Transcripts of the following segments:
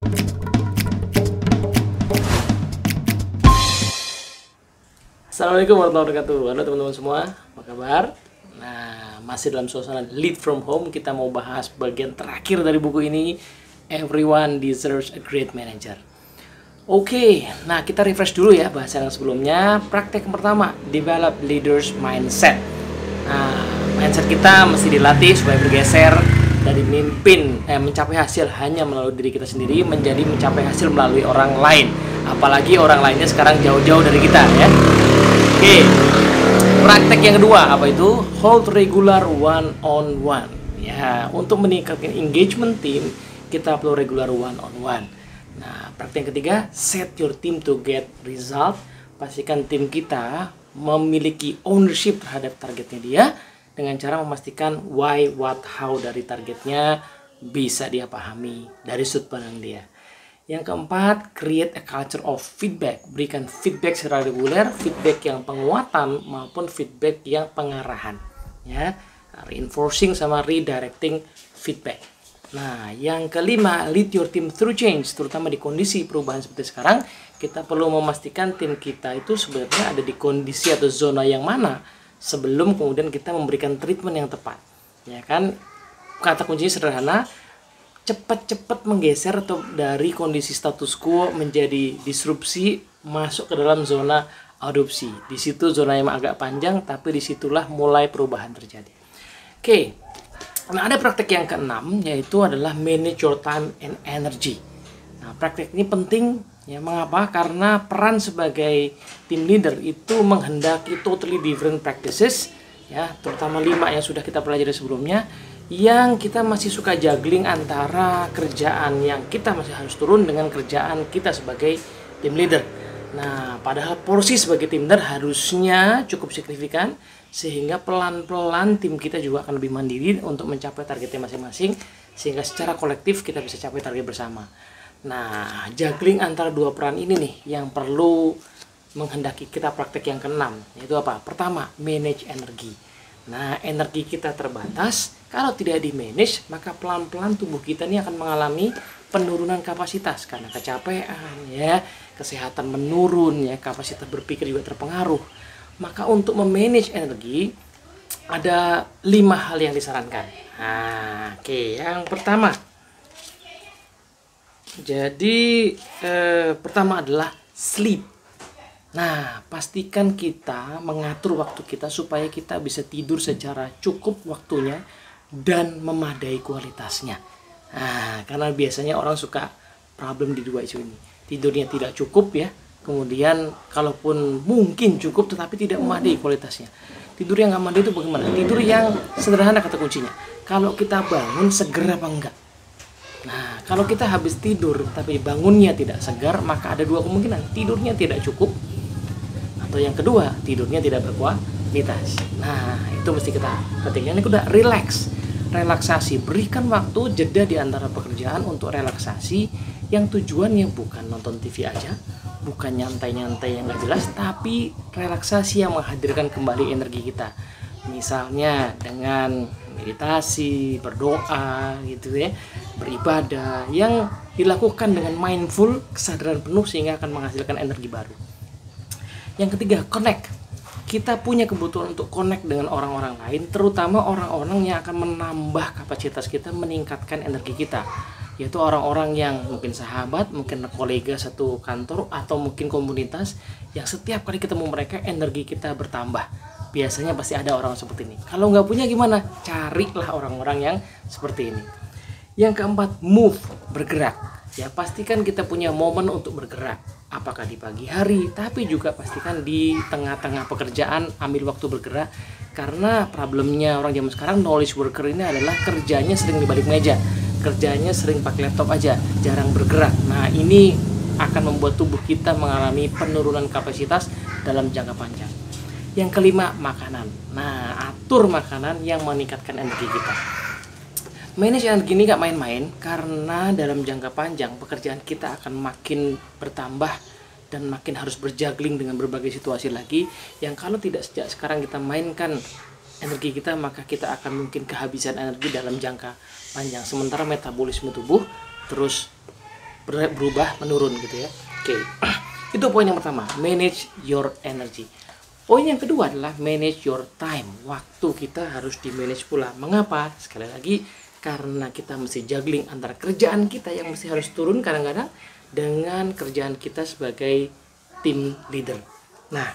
Assalamualaikum warahmatullahi wabarakatuh. Halo teman-teman semua, apa kabar? Nah, masih dalam suasana Lead from Home. Kita mau bahas bagian terakhir dari buku ini, Everyone Deserves a Great Manager. Oke, nah kita refresh dulu ya bahasan yang sebelumnya. Praktek yang pertama, Develop Leaders Mindset. Nah, mindset kita mesti dilatih supaya bergeser dari mencapai hasil hanya melalui diri kita sendiri menjadi mencapai hasil melalui orang lain. Apalagi orang lainnya sekarang jauh-jauh dari kita ya. Oke, praktek yang kedua apa itu? Hold regular one on one. Ya, untuk meningkatkan engagement tim kita perlu regular one on one. Nah, praktek yang ketiga, set your team to get result. Pastikan tim kita memiliki ownership terhadap targetnya dia dengan cara memastikan why, what, how dari targetnya bisa dia pahami dari sudut pandang dia. Yang keempat, create a culture of feedback. Berikan feedback secara reguler, feedback yang penguatan maupun feedback yang pengarahan. Ya, reinforcing sama redirecting feedback. Nah, yang kelima, lead your team through change. Terutama di kondisi perubahan seperti sekarang, kita perlu memastikan tim kita itu sebenarnya ada di kondisi atau zona yang mana sebelum kemudian kita memberikan treatment yang tepat. Ya kan, kata kuncinya sederhana, cepat-cepat menggeser atau dari kondisi status quo menjadi disrupsi masuk ke dalam zona adopsi. Di situ zona yang agak panjang, tapi disitulah mulai perubahan terjadi. Oke, nah ada praktek yang keenam yaitu adalah manage your time and energy. Nah, praktek ini penting ya, mengapa? Karena peran sebagai team leader itu menghendaki totally different practices ya, terutama 5 yang sudah kita pelajari sebelumnya, yang kita masih suka juggling antara kerjaan yang kita masih harus turun dengan kerjaan kita sebagai tim leader. Nah, padahal porsi sebagai tim leader harusnya cukup signifikan sehingga pelan-pelan tim kita juga akan lebih mandiri untuk mencapai targetnya masing-masing sehingga secara kolektif kita bisa capai target bersama. Nah, juggling antara dua peran ini nih yang perlu menghendaki kita praktek yang keenam, yaitu apa? Pertama, manage energi. Nah, energi kita terbatas, kalau tidak di-manage, maka pelan-pelan tubuh kita ini akan mengalami penurunan kapasitas karena kecapean, ya, kesehatan menurun, ya, kapasitas berpikir juga terpengaruh. Maka untuk memanage energi, ada 5 hal yang disarankan. Nah, oke, yang pertama. Jadi, pertama adalah sleep. Nah, pastikan kita mengatur waktu kita supaya kita bisa tidur secara cukup waktunya dan memadai kualitasnya. Nah, karena biasanya orang suka problem di dua isu ini. Tidurnya tidak cukup ya, kemudian kalaupun mungkin cukup tetapi tidak memadai kualitasnya. Tidur yang nggak memadai itu bagaimana? Tidur yang sederhana kata kuncinya. Kalau kita bangun seger apa enggak? Nah, kalau kita habis tidur tapi bangunnya tidak segar, maka ada 2 kemungkinan. Tidurnya tidak cukup, atau yang kedua, tidurnya tidak berkualitas. Nah, itu mesti kita perhatikan. Yang kedua, relaksasi. Berikan waktu jeda di antara pekerjaan untuk relaksasi yang tujuannya bukan nonton TV aja, bukan nyantai-nyantai yang gak jelas, tapi relaksasi yang menghadirkan kembali energi kita. Misalnya dengan meditasi, berdoa gitu ya, beribadah yang dilakukan dengan mindful, kesadaran penuh sehingga akan menghasilkan energi baru. Yang ketiga, connect. Kita punya kebutuhan untuk connect dengan orang-orang lain, terutama orang-orang yang akan menambah kapasitas kita, meningkatkan energi kita, yaitu orang-orang yang mungkin sahabat, mungkin kolega satu kantor, atau mungkin komunitas yang setiap kali ketemu mereka energi kita bertambah. Biasanya pasti ada orang seperti ini. Kalau nggak punya gimana? Carilah orang-orang yang seperti ini. Yang keempat, move, bergerak. Ya, pastikan kita punya momen untuk bergerak. Apakah di pagi hari, tapi juga pastikan di tengah-tengah pekerjaan ambil waktu bergerak. Karena problemnya orang zaman sekarang, knowledge worker ini adalah kerjanya sering di balik meja, kerjanya sering pakai laptop aja, jarang bergerak. Nah, ini akan membuat tubuh kita mengalami penurunan kapasitas dalam jangka panjang. Yang kelima, makanan. Nah, atur makanan yang meningkatkan energi kita. Manage energi ini gak main-main, karena dalam jangka panjang pekerjaan kita akan makin bertambah dan makin harus berjuggling dengan berbagai situasi lagi, yang kalau tidak sejak sekarang kita mainkan energi kita, maka kita akan mungkin kehabisan energi dalam jangka panjang. Sementara metabolisme tubuh terus berubah menurun gitu ya. Oke. Itu poin yang pertama, manage your energy. Poin yang kedua adalah manage your time. Waktu kita harus di manage pula. Mengapa? Sekali lagi, karena kita mesti juggling antara kerjaan kita yang mesti harus turun kadang-kadang dengan kerjaan kita sebagai team leader. Nah,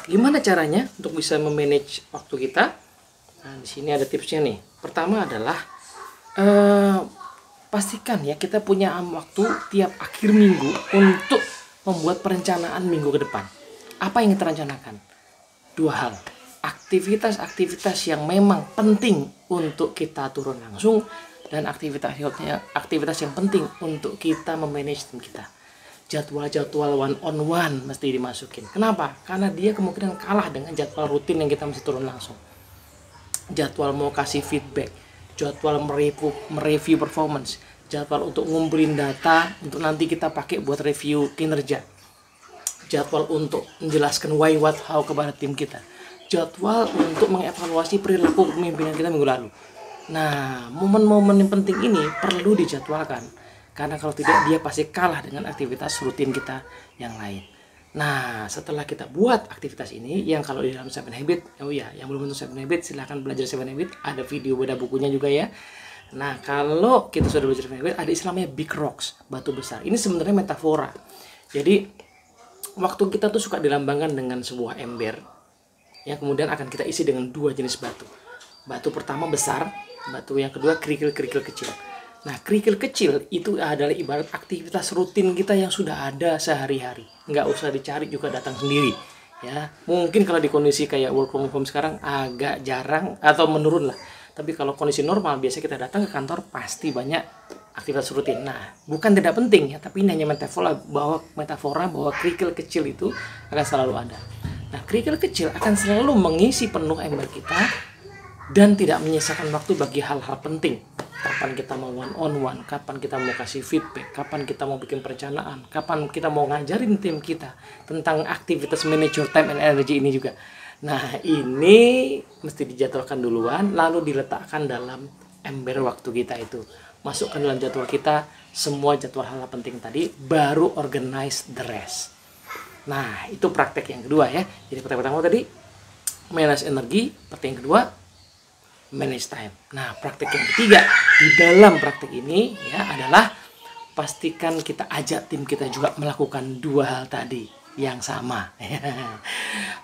gimana caranya untuk bisa memanage waktu kita? Nah, di sini ada tipsnya nih. Pertama adalah pastikan ya kita punya waktu tiap akhir minggu untuk membuat perencanaan minggu ke depan. Apa yang kita rencanakan? Dua hal. Aktivitas-aktivitas yang memang penting untuk kita turun langsung dan aktivitas yang penting untuk kita memanage tim kita. Jadwal-jadwal one on one mesti dimasukin. Kenapa? Karena dia kemungkinan kalah dengan jadwal rutin yang kita mesti turun langsung. Jadwal mau kasih feedback, jadwal mereview performance, jadwal untuk ngumpulin data untuk nanti kita pakai buat review kinerja, jadwal untuk menjelaskan why, what, how kepada tim kita, jadwal untuk mengevaluasi perilaku kepemimpinan kita minggu lalu. Nah, momen-momen yang penting ini perlu dijadwalkan, karena kalau tidak dia pasti kalah dengan aktivitas rutin kita yang lain. Nah, setelah kita buat aktivitas ini, yang kalau di dalam 7 Habit, oh ya, yang belum tentu 7 Habit, silahkan belajar 7 Habit, ada video beda bukunya juga ya. Nah, kalau kita sudah belajar 7 Habit, ada istilahnya big rocks, batu besar. Ini sebenarnya metafora. Jadi, waktu kita tuh suka dilambangkan dengan sebuah ember, yang kemudian akan kita isi dengan dua jenis batu. Batu pertama besar, batu yang kedua kerikil-kerikil kecil. Nah, kerikil kecil itu adalah ibarat aktivitas rutin kita yang sudah ada sehari-hari. Nggak usah dicari juga datang sendiri. Ya, mungkin kalau di kondisi kayak work from home sekarang agak jarang atau menurun lah. Tapi kalau kondisi normal, biasa kita datang ke kantor pasti banyak aktivitas rutin. Nah, bukan tidak penting ya, tapi ini hanya metafora bahwa kerikil kecil itu akan selalu ada. Nah, kerikil kecil akan selalu mengisi penuh ember kita dan tidak menyisakan waktu bagi hal-hal penting. Kapan kita mau one on one, kapan kita mau kasih feedback, kapan kita mau bikin perencanaan, kapan kita mau ngajarin tim kita tentang aktivitas manage your time and energy ini juga. Nah, ini mesti dijadwalkan duluan, lalu diletakkan dalam ember waktu kita itu. Masukkan dalam jadwal kita semua jadwal hal penting tadi, baru organize the rest. Nah, itu praktek yang kedua ya. Jadi praktek pertama tadi manage energi, praktek yang kedua manage time. Nah, praktek yang ketiga di dalam praktek ini ya adalah pastikan kita ajak tim kita juga melakukan dua hal tadi yang sama.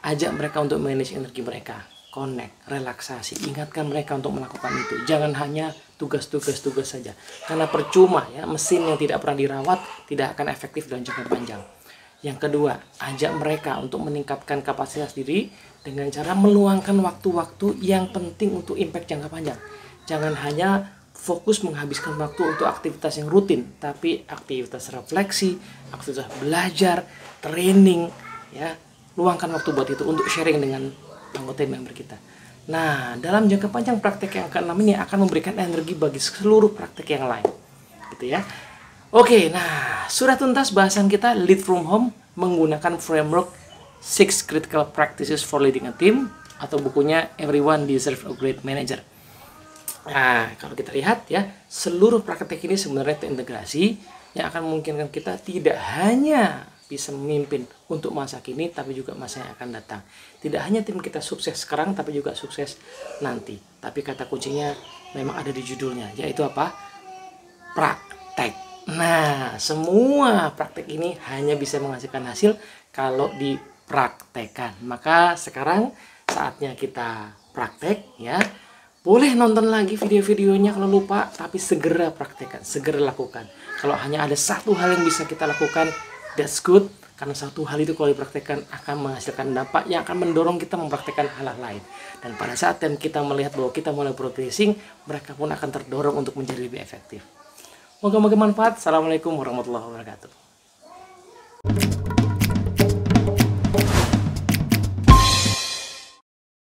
Ajak mereka untuk manage energi mereka, connect, relaksasi, ingatkan mereka untuk melakukan itu. Jangan hanya tugas-tugas saja. Karena percuma ya, mesin yang tidak pernah dirawat tidak akan efektif dalam jangka panjang. Yang kedua, ajak mereka untuk meningkatkan kapasitas diri dengan cara meluangkan waktu-waktu yang penting untuk impact jangka panjang. Jangan hanya fokus menghabiskan waktu untuk aktivitas yang rutin, tapi aktivitas refleksi, aktivitas belajar, training, ya, luangkan waktu buat itu untuk sharing dengan anggota member kita. Nah, dalam jangka panjang praktek yang ke-6 ini akan memberikan energi bagi seluruh praktek yang lain, gitu ya. Oke, nah sudah tuntas bahasan kita Lead from Home menggunakan framework 6 Critical Practices for Leading a Team atau bukunya Everyone Deserves a Great Manager. Nah, kalau kita lihat ya, seluruh praktek ini sebenarnya terintegrasi yang akan memungkinkan kita tidak hanya bisa memimpin untuk masa kini, tapi juga masa yang akan datang. Tidak hanya tim kita sukses sekarang, tapi juga sukses nanti. Tapi kata kuncinya memang ada di judulnya, yaitu apa? Praktek. Nah, semua praktek ini hanya bisa menghasilkan hasil kalau dipraktekkan. Maka sekarang saatnya kita praktek ya. Boleh nonton lagi video-videonya kalau lupa, tapi segera praktekkan, segera lakukan. Kalau hanya ada satu hal yang bisa kita lakukan, that's good. Karena satu hal itu kalau dipraktekkan akan menghasilkan dampak yang akan mendorong kita mempraktekkan hal lain. Dan pada saat kita melihat bahwa kita mulai progressing, mereka pun akan terdorong untuk menjadi lebih efektif. Moga-moga manfaat. Assalamualaikum warahmatullahi wabarakatuh.